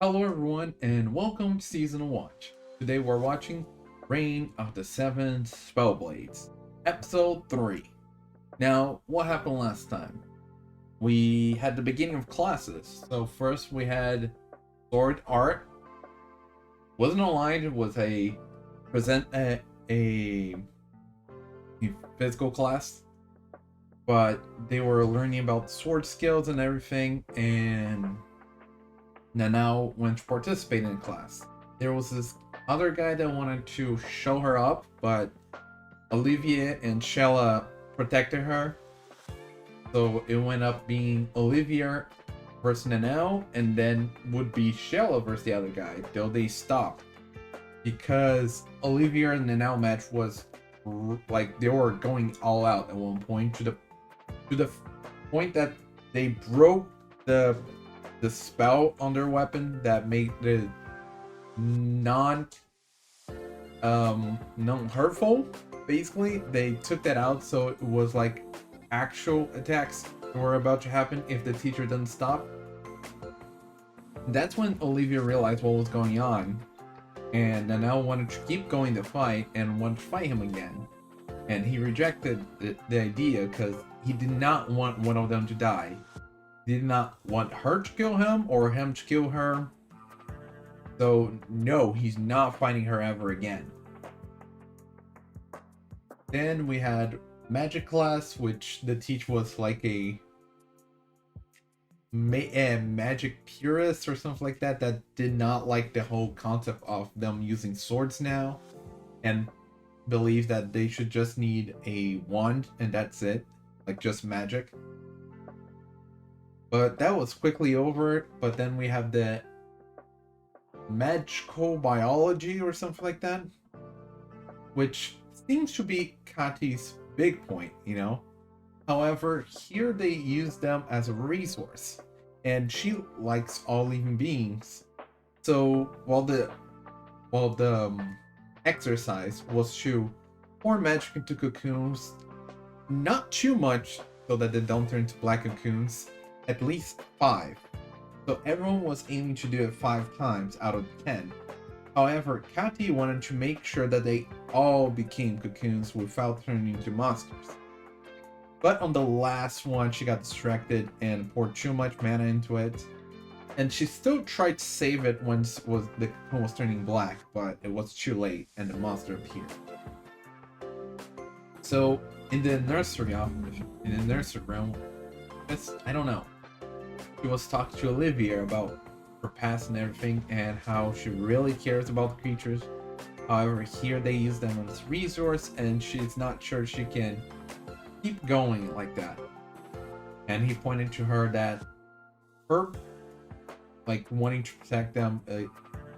Hello everyone and welcome to Season Watch. Today we're watching Reign of the Seven Spellblades, Episode 3. Now, what happened last time? We had the beginning of classes. So first we had Sword Art. Wasn't aligned, it was a a physical class. But they were learning about sword skills and everything, and Nanao went to participate in class. There was this other guy that wanted to show her up, but Olivia and Shella protected her. So it went up being Olivia versus Nanao, and then would be Shella versus the other guy, though they stopped. Because Olivia and Nanao match was like they were going all out at one point to the point that they broke the spell on their weapon that made the non hurtful. Basically, they took that out, so it was like actual attacks were about to happen if the teacher doesn't stop. That's when Olivia realized what was going on, and Nanao wanted to keep going the fight and wanted to fight him again. And he rejected the idea because he did not want one of them to die. He did not want her to kill him or him to kill her. So no, he's not fighting her ever again. Then we had magic class, which the teacher was like a magic purist or something like that did not like the whole concept of them using swords now, and believed that they should just need a wand and that's it, like just magic. But that was quickly over. But then we have the magical biology or something like that, which seems to be Kati's big point, you know. However, here they use them as a resource, and she likes all living beings. So while the exercise was to pour magic into cocoons, not too much so that they don't turn into black cocoons, at least 5. So everyone was aiming to do it 5 times out of 10. However, Kati wanted to make sure that they all became cocoons without turning into monsters. But on the last one, she got distracted and poured too much mana into it. And she still tried to save it when the cocoon was turning black, but it was too late and the monster appeared. So in the nursery realm, I don't know. She was talking to Olivia about her past and everything and how she really cares about the creatures. However, here they use them as resource and she's not sure she can keep going like that. And he pointed to her that her like wanting to protect them,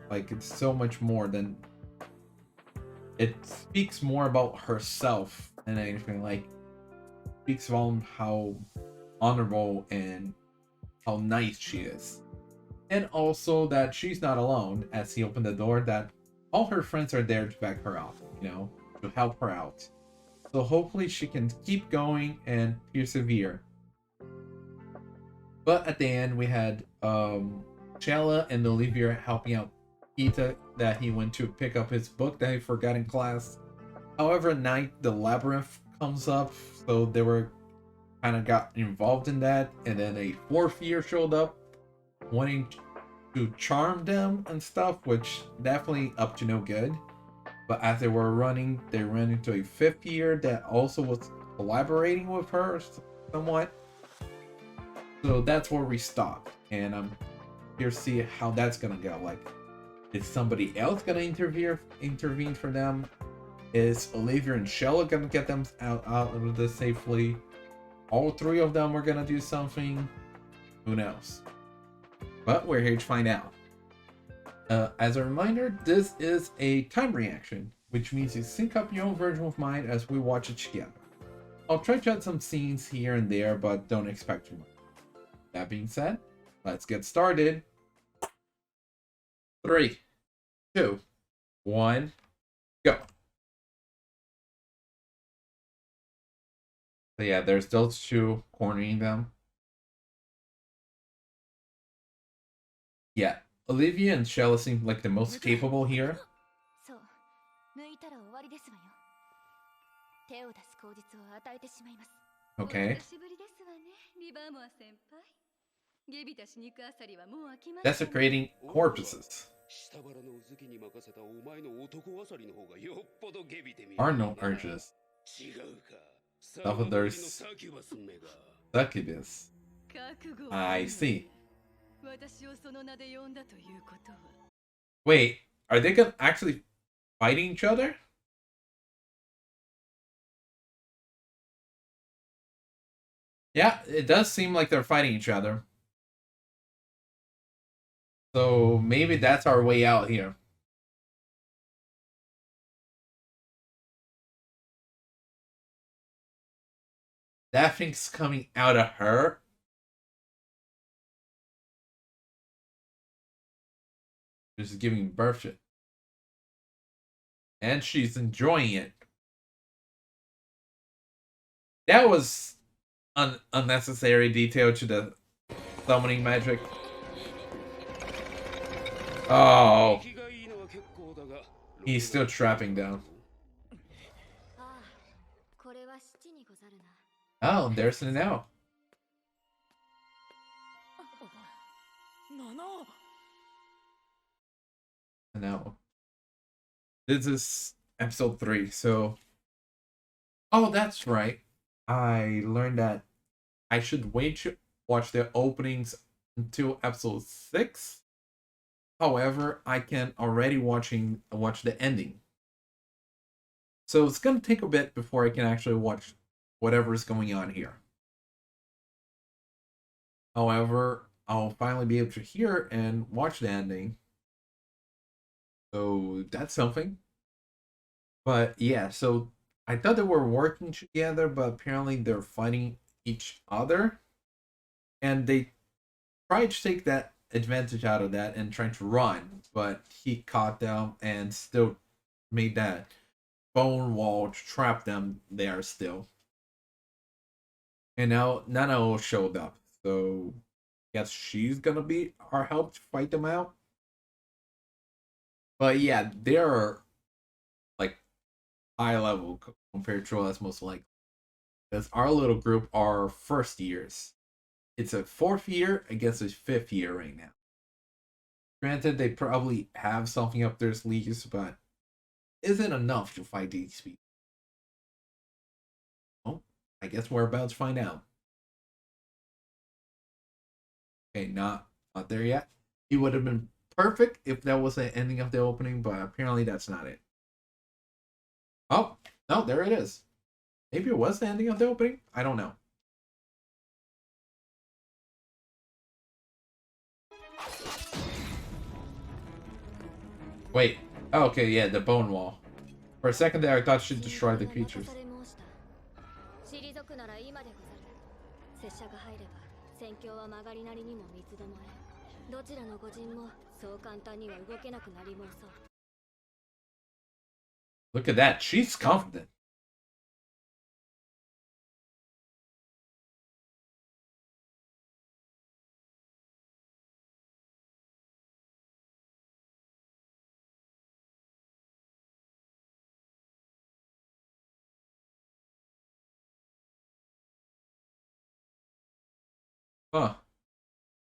like it's so much more than it speaks more about herself than anything. Like speaks about how honorable and how nice she is. And also that she's not alone, as he opened the door, that all her friends are there to back her up, you know, to help her out. So hopefully she can keep going and persevere. But at the end we had Shella and Olivia helping out Ita, that he went to pick up his book that he forgot in class. However, at night the labyrinth comes up, so they were kind of got involved in that, and then a 4th year showed up wanting to charm them and stuff, which definitely up to no good. But as they were running, they ran into a 5th year that also was collaborating with her somewhat. So that's where we stopped, and I'm here to see how that's gonna go. Like, is somebody else gonna intervene for them? Is Olivia and Shella gonna get them out of this safely? All 3 of them are gonna do something. Who knows? But we're here to find out. As a reminder, this is a time reaction, which means you sync up your own version of mine as we watch it together. I'll try to add some scenes here and there, but don't expect too much. That being said, let's get started. 3, 2, 1, go. So yeah, there's those 2 cornering them. Yeah, Olivia and Shella seem like the most capable here. Okay. Desecrating corpses. Are no urges. Salvador's succubus. I see. Wait, are they gonna actually fighting each other? Yeah, it does seem like they're fighting each other. So maybe that's our way out here. Daphne's coming out of her. Just giving birth to it. And she's enjoying it. That was unnecessary detail to the summoning magic. Oh. He's still trapping down. Oh, there's Nanao. Nanao. This is episode 3, so... Oh, that's right. I learned that I should wait to watch the openings until episode 6. However, I can already watch the ending. So it's gonna take a bit before I can actually watch whatever is going on here. However, I'll finally be able to hear and watch the ending. So that's something. But yeah, so I thought they were working together, but apparently they're fighting each other. And they tried to take that advantage out of that and trying to run, but he caught them and still made that bone wall to trap them there still. And now Nanao showed up, so I guess she's gonna be our help to fight them out. But yeah, they're like high level compared to us most likely. Because our little group are first years. It's a 4th year against a 5th year right now. Granted, they probably have something up their sleeves, but isn't enough to fight these people. Well, I guess we're about to find out. Okay, not there yet. It would have been perfect if that was the ending of the opening, but apparently that's not it. Oh, no, there it is. Maybe it was the ending of the opening? I don't know. Wait. Oh, okay, yeah, the bone wall. For a second there, I thought she'd destroy the creatures. Look at that. She's confident. Huh.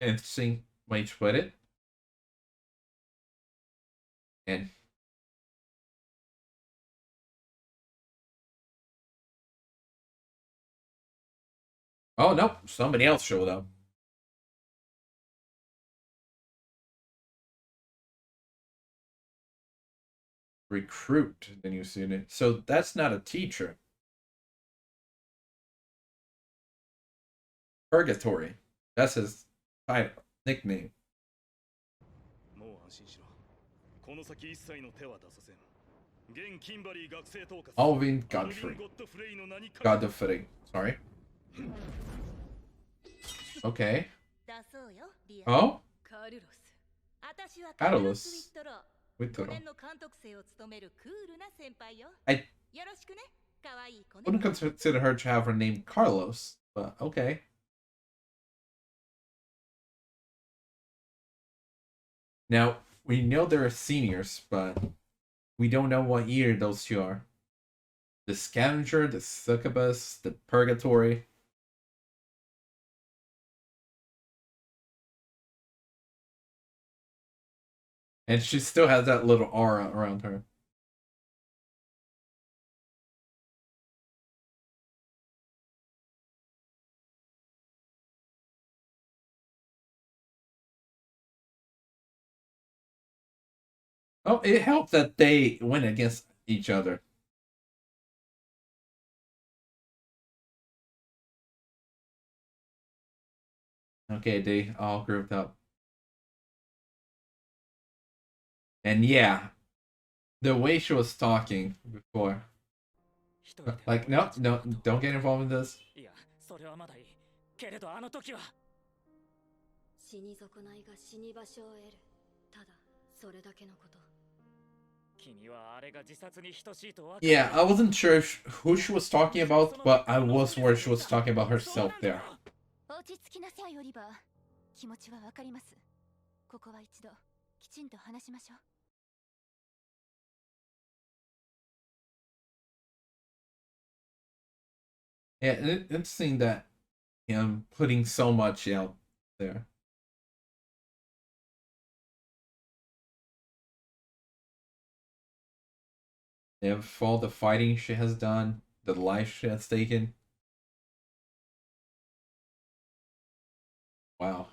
Interesting way to put it. And oh no, somebody else showed up. Recruit the new student. So that's not a teacher. Purgatory. That's his title, nickname. Alvin Godfrey. Godfrey. Sorry. Okay. Oh? Carlos. Witoro. I wouldn't consider her to have her name Carlos, but okay. Now, we know they're seniors, but we don't know what year those two are. The Scavenger, the Succubus, the Purgatory. And she still has that little aura around her. Oh, it helped that they went against each other. Okay, they all grouped up. And yeah, the way she was talking before. Like, no, no, don't get involved in this. Yeah, I wasn't sure who she was talking about, but I was worried she was talking about herself there. Yeah, interesting that him putting so much out there. They have all the fighting she has done, the life she has taken. Wow.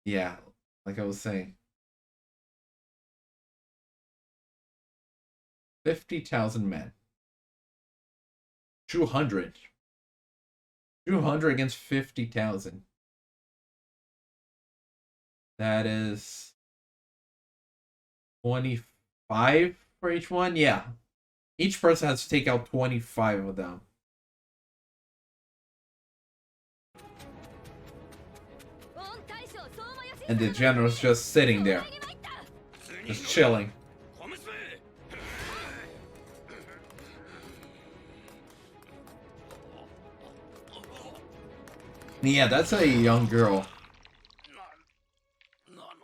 Yeah, like I was saying. 50,000 men. 200. 200 against 50,000. That is 25 for each one? Yeah. Each person has to take out 25 of them. And the general's just sitting there. Just chilling. Yeah, that's a young girl.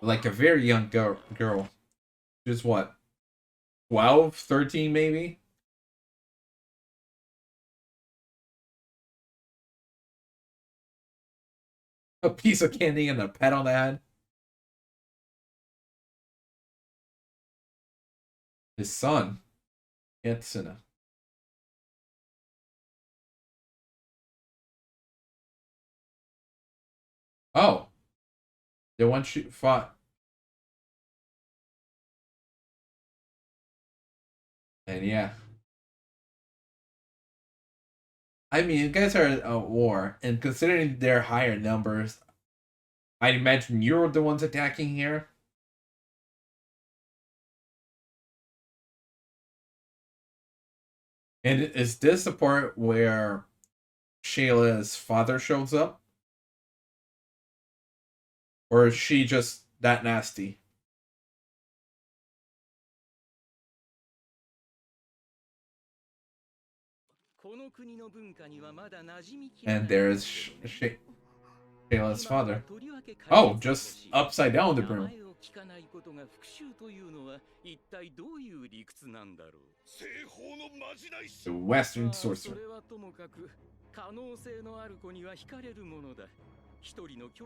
Like a very young girl. Just what? 12, 13 maybe? A piece of candy and a pet on the head. His son. Etsuna. Oh. The one she fought. And yeah. I mean, you guys are at war, and considering their higher numbers, I'd imagine you're the ones attacking here. And is this the part where Shayla's father shows up? Or is she just that nasty? And there's Shayla's father. Oh, just upside down the broom. The Western sorcerer.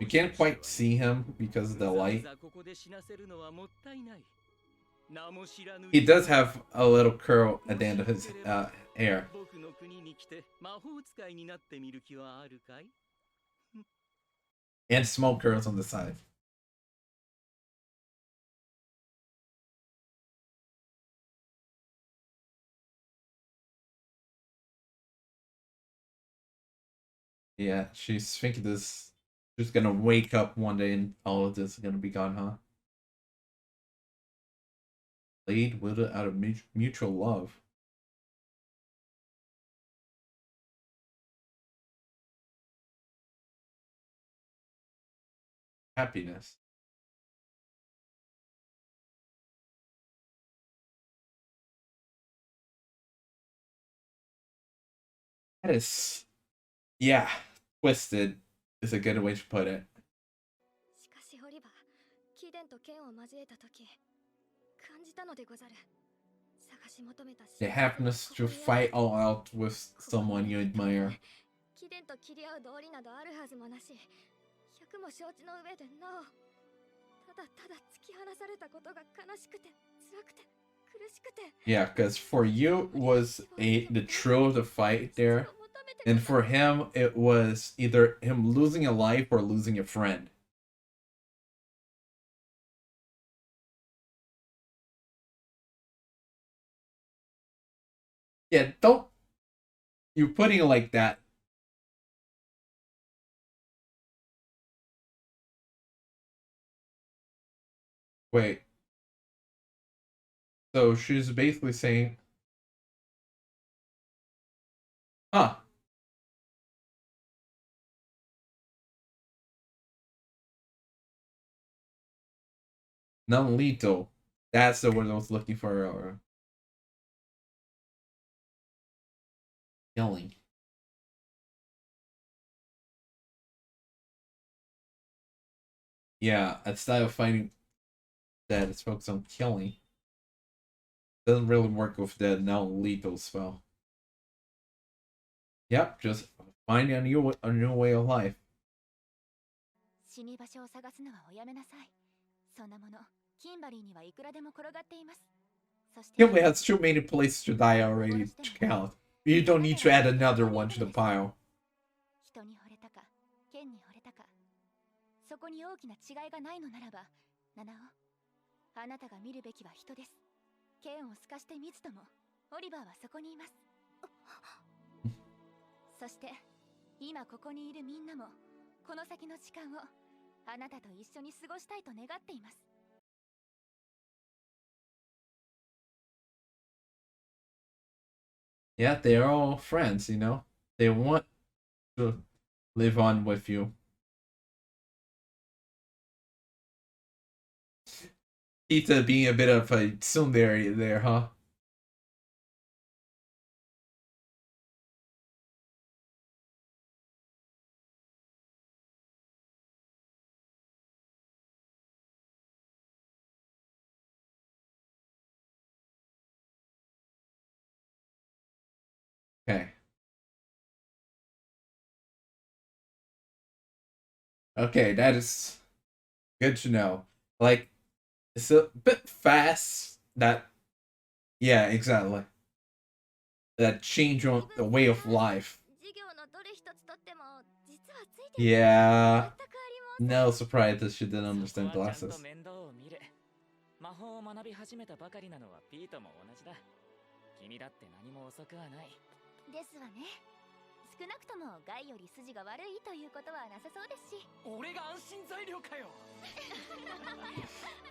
You can't quite see him because of the light. He does have a little curl at the end of his hair. And smoke curls on the side. Yeah, she's thinking this. She's gonna wake up one day and all of this is gonna be gone, huh? Blade widowed out of mutual love. Happiness. That is, yeah, twisted is a good way to put it. The happiness to fight all out with someone you admire. Yeah, because for you it was the thrill of the fight there, and for him it was either him losing a life or losing a friend. Yeah, don't you putting it like that. Wait, so she's basically saying, huh, non-lethal. That's the word I was looking for. Killing. Yeah, a style of fighting that is focused on killing doesn't really work with the non-lethal spell. Yep, just finding a new way of life. Kimberly has too many places to die already to count. You don't need to add another one to the pile. Yeah, they are all friends, you know? They want to live on with you. Ita being a bit of a tsundere there, huh? Okay. Okay, that is good to know. Like, it's a bit fast that, yeah, exactly. That change on the way of life. Yeah. No surprise that she didn't understand glasses.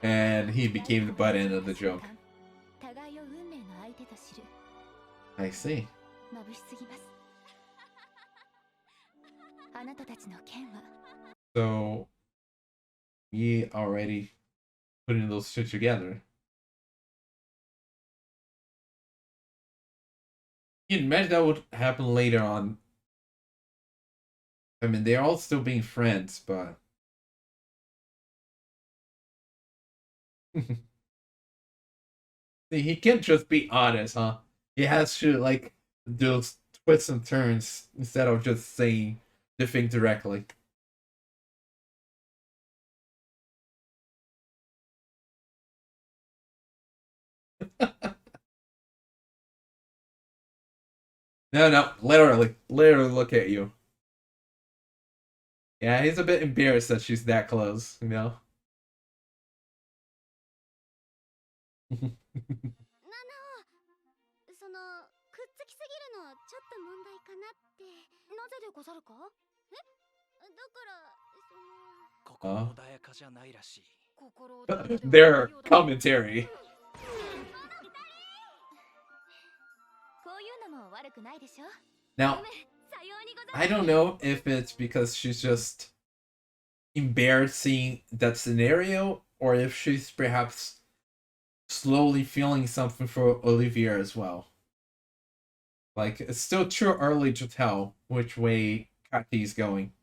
And he became the butt end of the joke. I see. So, we already putting those two together. You can imagine that would happen later on. I mean, they're all still being friends, but he can't just be honest, huh? He has to like do twists and turns instead of just saying the thing directly. No, literally look at you. Yeah, he's a bit embarrassed that she's that close, you know? Their commentary. Now, I don't know if it's because she's just embarrassing that scenario or if she's perhaps slowly feeling something for Olivia as well. Like, it's still too early to tell which way Kati's going.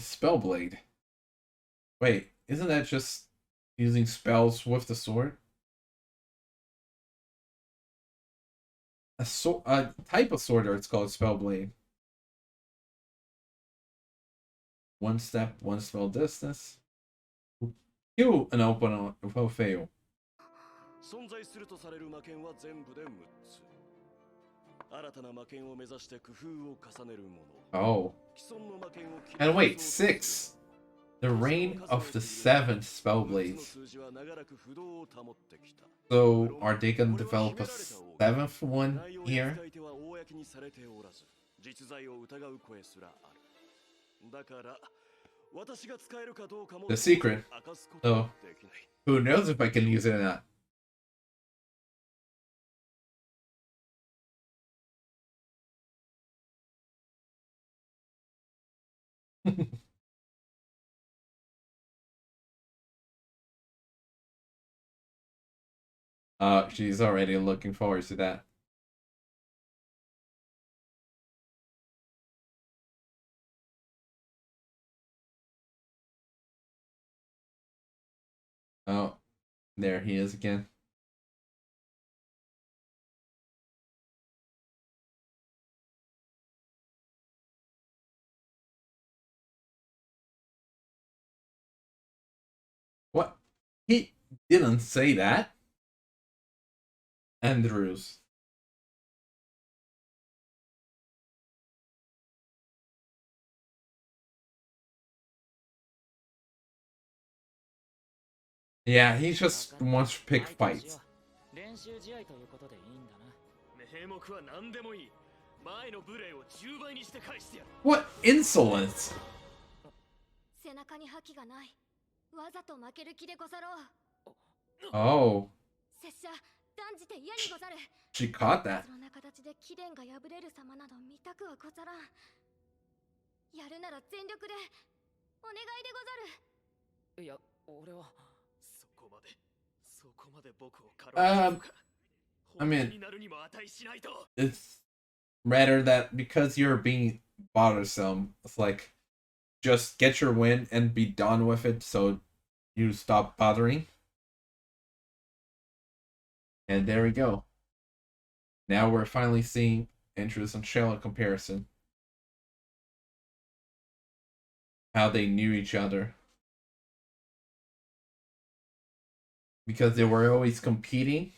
Spellblade. Wait, isn't that just using spells with the sword? A type of sword art, it's called Spellblade. One step, one spell distance. You an open will fail. Oh. And wait, 6. The reign of the 7 Spellblades. So, are they gonna develop a 7th one here? The secret. So, who knows if I can use it or not? She's already looking forward to that. Oh, there he is again. What? He didn't say that. Andrews. Yeah, he just wants to pick fights. What insolence! Oh. She caught that. I mean, it's rather that because you're being bothersome, it's like just get your win and be done with it so you stop bothering. And there we go. Now we're finally seeing Andrews and Shella comparison. How they knew each other. Because they were always competing.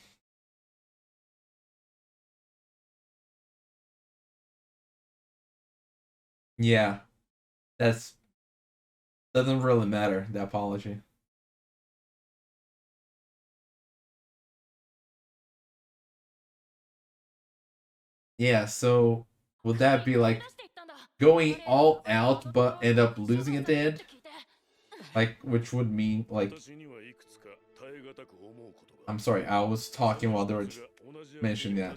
Yeah. That's doesn't really matter, the apology. Yeah, so would that be like going all out but end up losing at the end? Like, which would mean, like, I'm sorry, I was talking while they were mentioning that.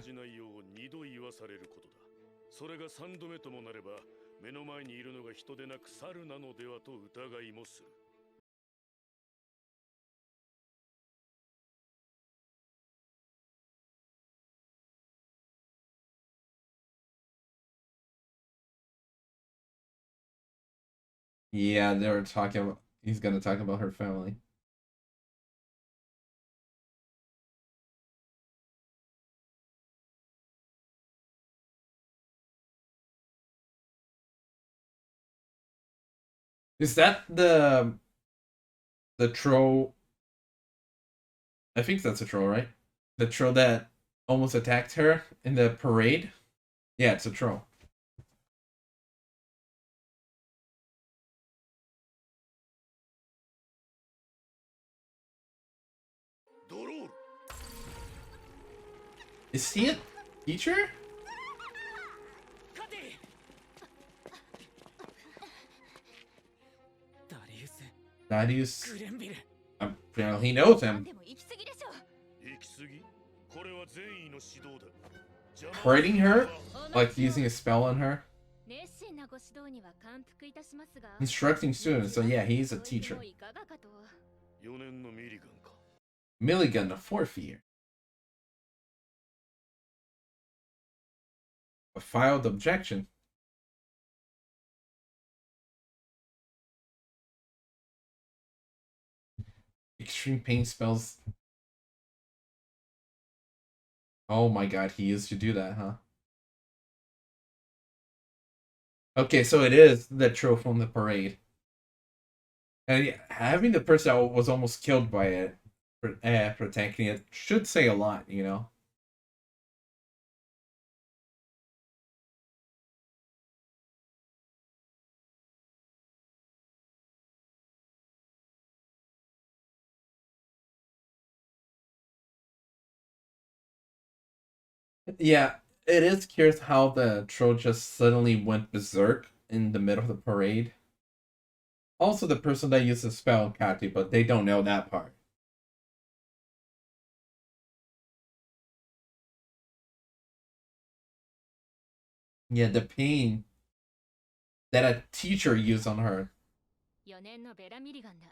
Yeah, they were talking about, he's gonna talk about her family. Is that the troll? I think that's a troll, right? The troll that almost attacked her in the parade? Yeah, it's a troll. Is he a teacher? Darius. Apparently he knows him. Hurting her? Like using a spell on her? Instructing students, so yeah, he's a teacher. Milligan, the 4th year. A filed objection. extreme pain spells. Oh my god, he used to do that, huh? Okay, so it is the trope from the parade. And having the person that was almost killed by it protecting it should say a lot, you know? Yeah, it is curious how the troll just suddenly went berserk in the middle of the parade. Also, the person that used the spell, Kati, but they don't know that part. Yeah, the pain that a teacher used on her.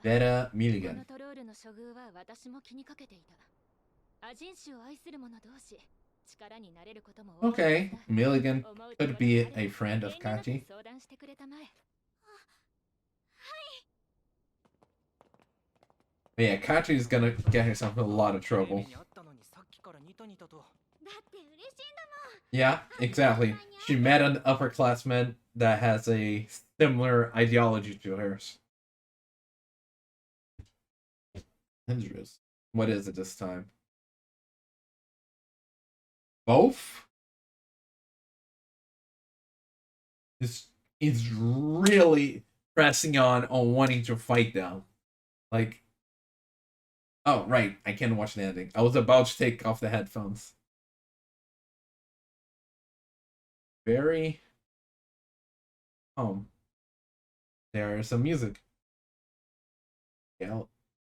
Vera Milligan. Okay, Milligan could be a friend of Kati. But yeah, Kachi's gonna get herself in a lot of trouble. Yeah, exactly. She met an upperclassman that has a similar ideology to hers. Andrews. What is it this time? Both? He's really pressing on wanting to fight them. Like, oh right, I can't watch the ending. I was about to take off the headphones. Very there's some music. Yeah.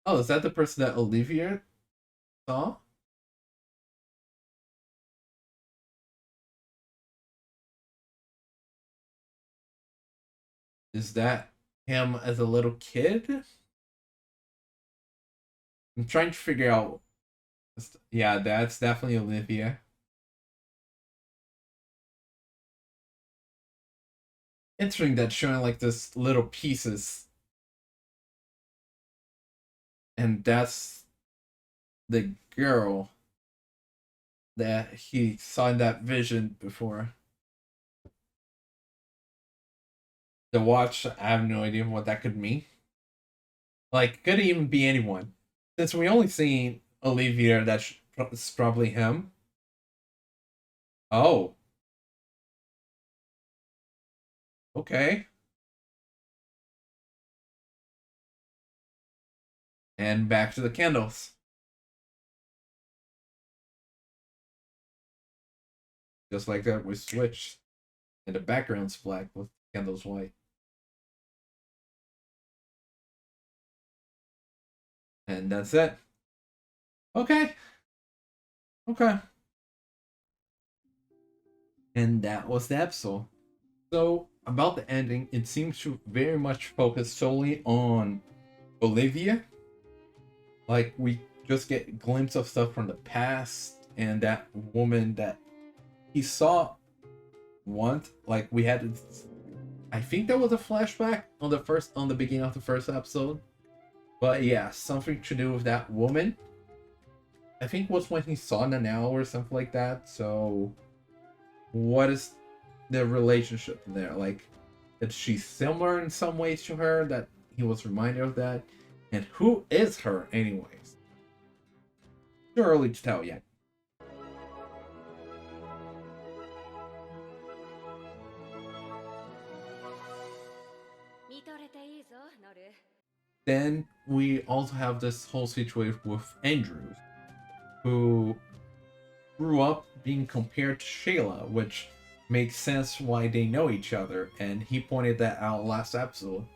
Oh, is that the person that Olivia saw? Is that him as a little kid? I'm trying to figure out. Yeah, that's definitely Olivia. Interesting that showing like this little pieces, and that's the girl that he saw in that vision before. The watch, I have no idea what that could mean. Like, could even be anyone. Since we only seen Olivia, that's probably him. Oh, okay. And back to the candles. Just like that, we switched. And the background's black with candles white. And that's it. Okay. Okay. And that was the episode. So, about the ending, it seems to very much focus solely on Olivia. Like, we just get a glimpse of stuff from the past and that woman that he saw once. Like, we had, I think that was a flashback on the beginning of the first episode. But yeah, something to do with that woman. I think was when he saw Nanao or something like that. So, what is the relationship there? Like, is she similar in some ways to her that he was reminded of that? And who is her, anyways? Too early to tell yet. Then we also have this whole situation with Andrews, who grew up being compared to Shayla, which makes sense why they know each other, and he pointed that out last episode.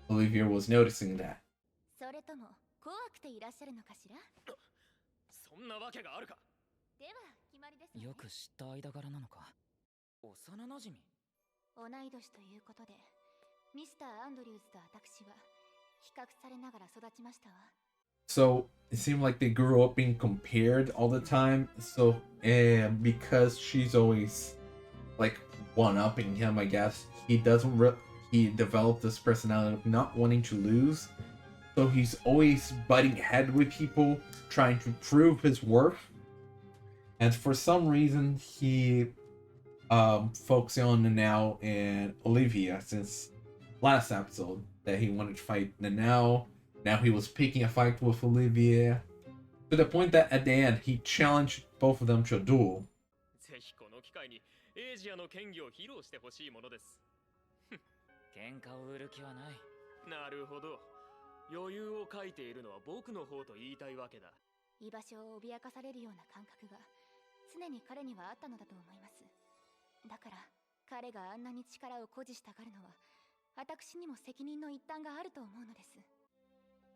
Olivia was noticing that. それとも怖くていらっしゃるのかしら。そんなわけがあるか。では決まりですね。よく知った間柄なのか。幼馴染。同い年ということで、ミスター・アンドリューズと私は比較されながら育ちましたわ。So it seemed like they grew up being compared all the time. So, and because she's always like one-upping him, I guess he doesn't. He developed this personality of not wanting to lose, So he's always butting head with people, trying to prove his worth. And for some reason, he focusing on Nanao and Olivia since last episode that he wanted to fight Nanao. Now he was picking a fight with Olivia to the point that at the end he challenged both of them to a duel. ぜひこの機会にエイジアの剣技を披露してほしいものです。喧嘩を売る気はない。なるほど。余裕を書いているのは僕の方と言いたいわけだ。居場所を脅かされるような感覚が常に彼にはあったのだと思います。だから彼があんなに力を誇示したがるのは私にも責任の一端があると思うのです。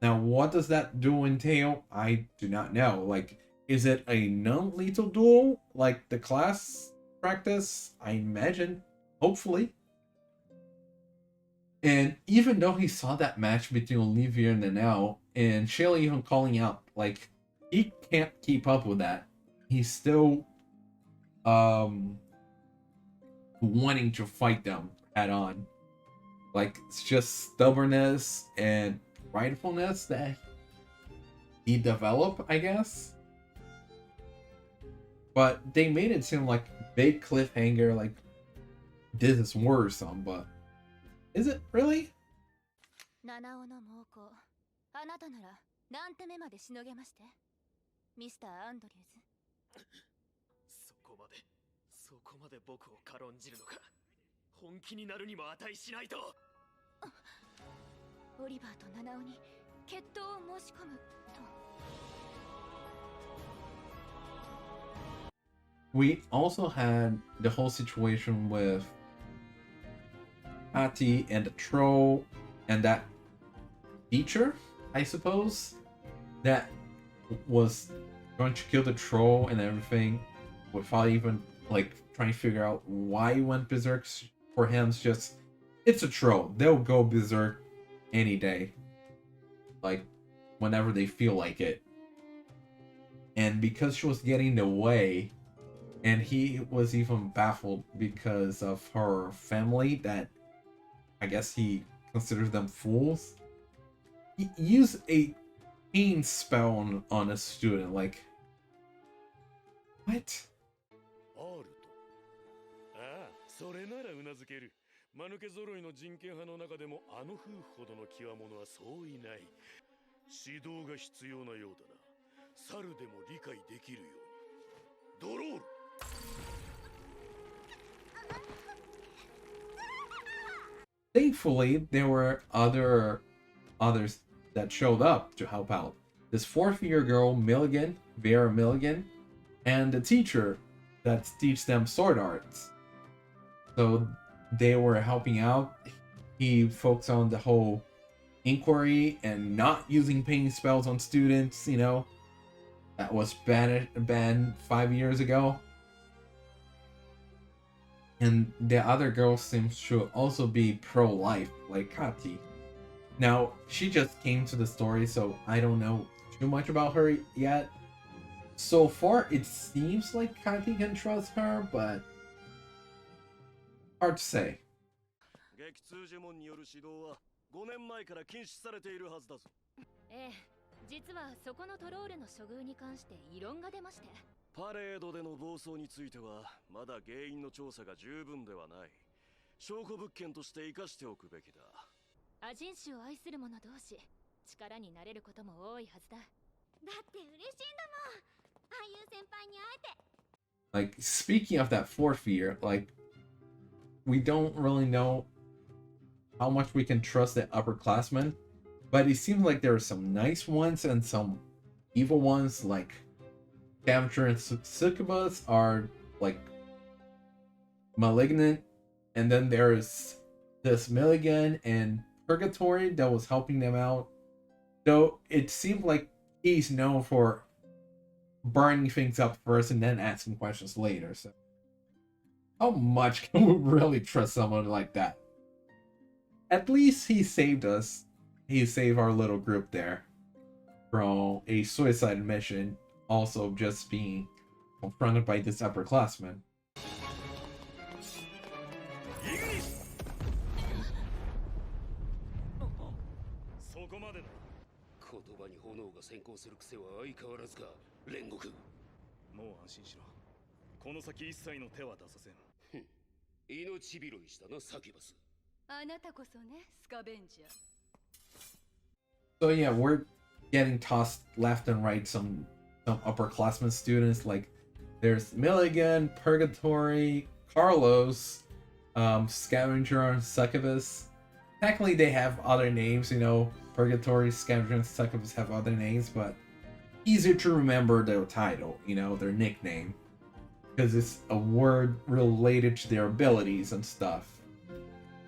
Now, what does that duel entail? I do not know. Like, is it a non-lethal duel like the class practice? I imagine. Hopefully. And even though he saw that match between Olivia and Nanao, and Shelly even calling out, like, he can't keep up with that. He's still wanting to fight them head on. Like, it's just stubbornness and pridefulness that he developed, I guess. But they made it seem like big cliffhanger, like this is worrisome, but is it really? 七尾の猛攻、あなたなら何手目までしのげまして、ミスター・アンドリューズ。そこまで僕を軽んじるのか。本気になるにも値しないと。オリバーと七尾に決闘を申し込むと。We also had the whole situation with Patty and the troll and that teacher, I suppose, that was going to kill the troll and everything without even like trying to figure out why he went berserk. For him, it's a troll. They'll go berserk any day, like whenever they feel like it. And because she was getting in the way, and he was even baffled because of her family, that I guess he considers them fools. He used a pain spell on a student, like, what? それならうなずける。間抜け揃いの人権派の中でもあの夫婦ほどの極者はそういない。指導が必要なようだな。猿でも理解できるように。ドロール。Thankfully, there were others that showed up to help out. This fourth-year girl, Vera Milligan, and the teacher that teaches them sword arts. So they were helping out. He focused on the whole inquiry and not using pain spells on students, you know. That was banned 5 years ago. And the other girl seems to also be pro-life, like Kati. Now, she just came to the story, so I don't know too much about her yet. So far, it seems like Kati can trust her, but hard to say. 激痛呪文による指導は5年前から禁止されているはずだぞ。ええ、実はそこのトロールの処遇に関して異論が出まして。パレードでの暴走についてはまだ原因の調査が十分ではない。証拠物件として生かしておくべきだ。アジン種を愛する者同士、力になれることも多いはずだ。だって嬉しいんだもん。ああいう先輩に会えて。Like, speaking of that fourth year, like, we don't really know how much we can trust the upperclassmen, but it seems like there are some nice ones and some evil ones. Like Scavenger and Succubus are like malignant, and then there's this Milligan and Purgatory that was helping them out. So it seemed like he's known for burning things up first and then asking questions later. So how much can we really trust someone like that? At least he saved us. He saved our little group there from a suicide mission, also just being confronted by this upperclassman. そこまでだ。言葉に炎が先行する癖は相変わらずか、煉獄。もう安心しろ。この先一切の手は出させん。命拾いしたな、サキュバス。あなたこそね、スカベンジャー。 So yeah, we're getting tossed left and right some upperclassmen students. Like there's Milligan, Purgatory, Carlos, Scavenger, and Succubus. Technically, they have other names. You know, Purgatory, Scavenger, and Succubus have other names, but easier to remember their title. You know, their nickname, because it's a word related to their abilities and stuff,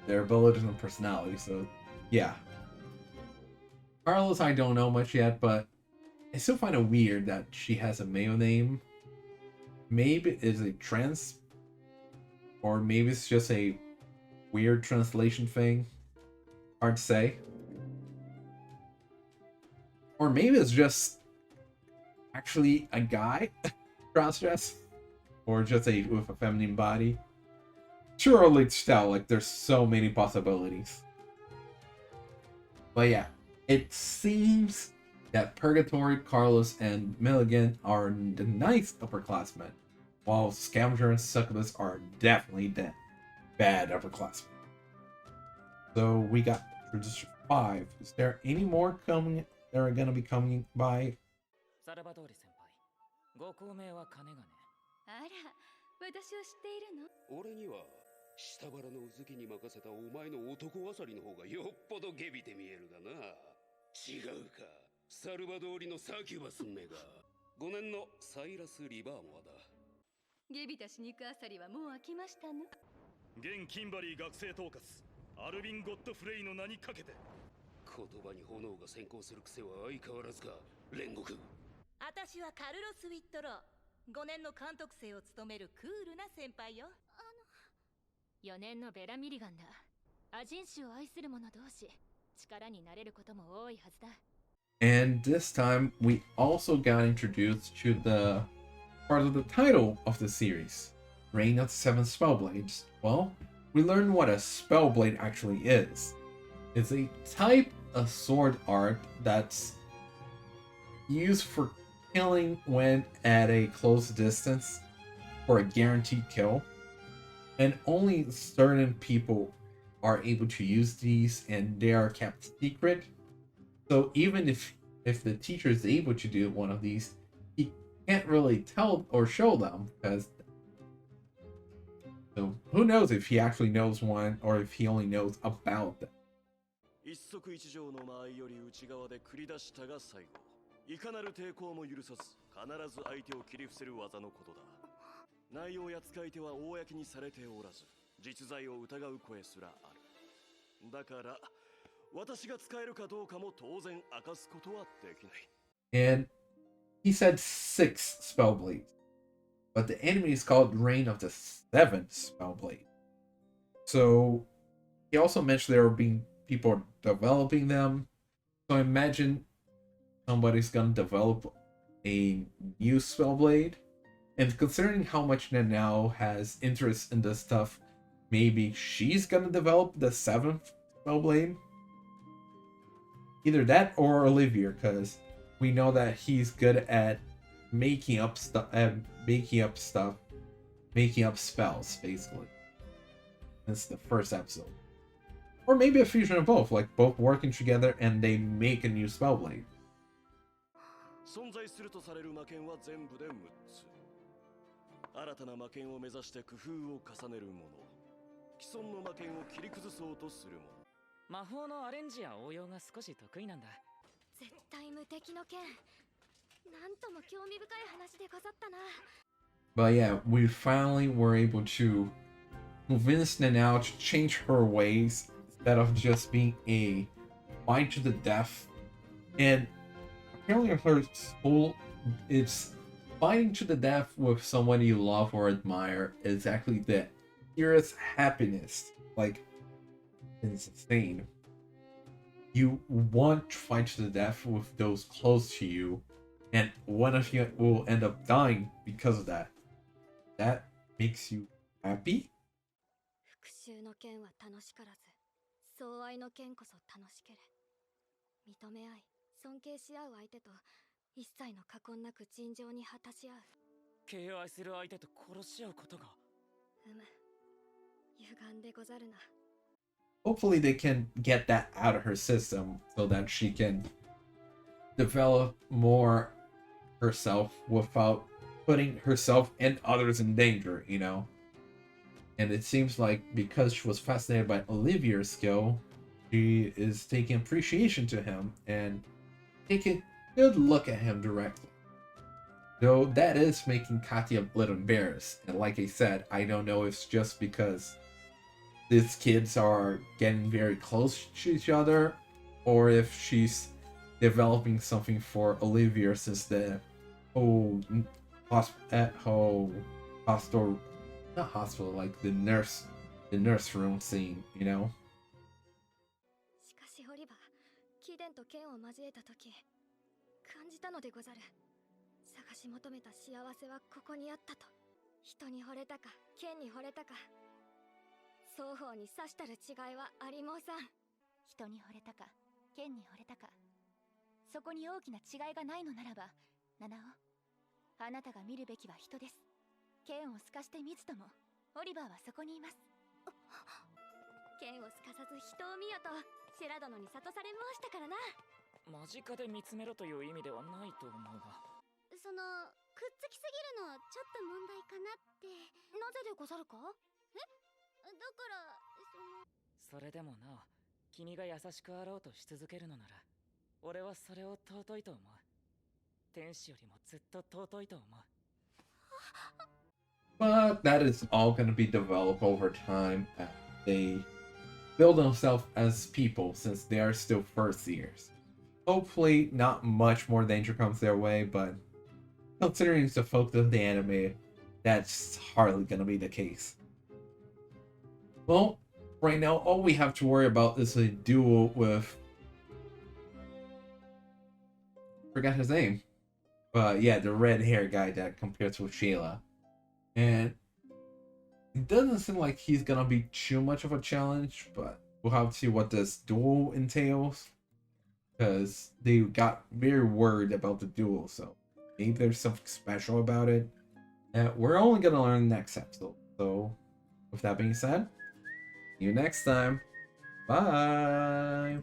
their abilities and personality. So, yeah. Carlos, I don't know much yet, but I still find it weird that she has a male name. Maybe it's a trans, or maybe it's just a weird translation thing. Hard to say. Or maybe it's just actually a guy cross-dress, or just a with a feminine body. Too early to tell. Like there's so many possibilities. But yeah. It seems that Purgatory, Carlos, and Milligan are the nice upperclassmen, while Scavenger and Succubus are definitely the bad upperclassmen. So we got tradition 5. Is there any more coming that are gonna be coming by? サルバドーリ先輩、ご高名は金がね。あら、私を知っているの？俺には下腹のうずきに任せたお前の男あさりの方がよっぽどゲビて見えるがな。違うか、サルバドーリのサキュバスめが。5年のサイラス・リバーモアだ。ゲビた死肉あさりはもう飽きましたの？現キンバリー学生統括アルビン・ゴッドフレイの名にかけて。言葉に炎が先行する癖は相変わらずか、煉獄。私はカルロス・ウィットロー。5年の監督生を務めるクールな先輩よ。4年のベラミリガンだ。アジン種を愛する者同士、力になれることも多いはずだ。And this time, we also got introduced to the part of the title of the series, Reign of the Seven Spellblades. Well, we learned what a Spellblade actually is. It's a type of sword art that's used for killing when at a close distance for a guaranteed kill. And only certain people are able to use these, and they are kept secret. So even if the teacher is able to do one of these, he can't really tell or show them, because so who knows if he actually knows one or if he only knows about them. 一足一条の間合いより内側で繰り出したが最後。いかなる抵抗も許さず、必ず相手を切り伏せる技のことだ。内容や使い手は公にされておらず、実在を疑う声すらある。だから、私が使えるかどうかも当然明かすことはできない。And he said 6 Spellblades, but the enemy is called Reign of the Seven Spellblade. So he also mentioned there were being people developing them. So I imagine somebody's gonna develop a new Spellblade. And considering how much Nanao has interest in this stuff, maybe she's gonna develop the 7th Spellblade. Either that or Olivier, because we know that he's good at making up spells, basically. That's the first episode. Or maybe a fusion of both, like both working together and they make a new Spellblade. 存在するとされる魔剣は全部で6つ。新たな魔剣を目指して工夫を重ねる者、既存の魔剣を切り崩そうとする者。魔法のアレンジや応用が少し得意なんだ。絶対無敵の剣。なんとも興味深い話でござったな。But yeah, we finally were able to convince Nanao to change her ways instead of just being a fight to the death. And apparently her soul, it's fighting to the death with someone you love or admire is actually the purest happiness. Like, it's insane. You want to fight to the death with those close to you, and one of you will end up dying because of that. That makes you happy? 復讐の剣は楽しからず、相愛の剣こそ楽しけれ。認め合い、尊敬し合う相手と一切の過言なく尋常に果たし合う。敬愛する相手と殺し合うことが。歪んでござるな。 Hopefully they can get that out of her system so that she can develop more herself without putting herself and others in danger, you know? And it seems like because she was fascinated by Olivier's skill, she is taking appreciation to him and taking a good look at him directly. Though that is making Katya a little embarrassed. And like I said, I don't know if it's just because these kids are getting very close to each other, or if she's developing something for Olivier since the whole hospital, not hospital, like the nurse room scene, you know? しかしオリバー、貴殿と剣を交えた時感じたのでござる。探し求めた幸せはここにあったと。人に惚れたか剣に惚れたか、双方に刺したる違いはありもうさん。人に惚れたか剣に惚れたか、そこに大きな違いがないのならば、七尾、あなたが見るべきは人です。剣を透かしてみずともオリバーはそこにいます。剣を透かさず人を見よとシェラ殿に諭されましたからな。間近で見つめろという意味ではないと思うが。そのくっつきすぎるのはちょっと問題かなって。なぜでござるか？え？だからそれでもなお君が優しくあろうとし続けるのなら、俺はそれを尊いと思う。天使よりもずっと尊いと思う。But that is all going to be developed over time as they build themselves as people, since they are still first years. Hopefully not much more danger comes their way, but considering it's the focus of the anime, that's hardly going to be the case. Well, right now all we have to worry about is a duel with... forgot his name. But yeah, the red hair guy that compares with Sheila. And it doesn't seem like he's gonna be too much of a challenge, but we'll have to see what this duel entails. Because they got very worried about the duel, so maybe there's something special about it. And we're only gonna learn next episode. So, with that being said, see you next time. Bye!